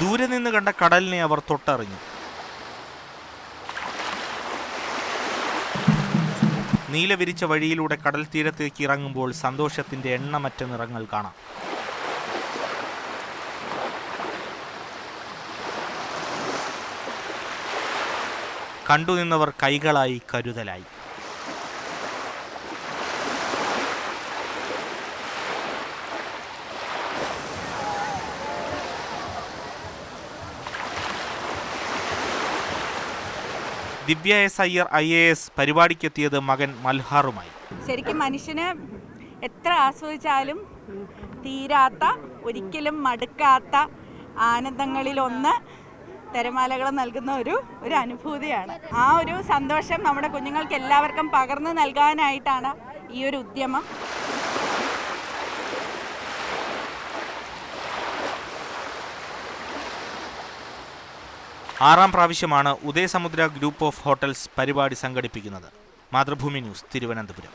ദൂരെ നിന്ന് കണ്ട കടലിനെ അവർ തൊട്ടറിഞ്ഞു. നീലവിരിച്ച വഴിയിലൂടെ കടൽ തീരത്തേക്ക് ഇറങ്ങുമ്പോൾ സന്തോഷത്തിന്റെ എണ്ണമറ്റ നിറങ്ങൾ കാണാം. കണ്ടുനിന്നവർ കൈകളായി കരുതലായി. ദിവ്യ എസ് അയ്യർ IAS പരിപാടിക്കെത്തിയത് മകൻ മൽഹാറുമായി. ശരിക്കും മനുഷ്യന് എത്ര ആസ്വദിച്ചാലും തീരാത്ത, ഒരിക്കലും മടുക്കാത്ത ആനന്ദങ്ങളിലൊന്ന് തിരമാലകൾ നൽകുന്ന ഒരു അനുഭൂതിയാണ്. ആ ഒരു സന്തോഷം നമ്മുടെ കുഞ്ഞുങ്ങൾക്ക് എല്ലാവർക്കും പകർന്നു നൽകാനായിട്ടാണ് ഈ ഒരു ഉദ്യമം. ആറാം പ്രാവശ്യമാണ് ഉദയസമുദ്ര ഗ്രൂപ്പ് ഓഫ് ഹോട്ടൽസ് പരിപാടി സംഘടിപ്പിക്കുന്നത്. മാതൃഭൂമി ന്യൂസ്, തിരുവനന്തപുരം.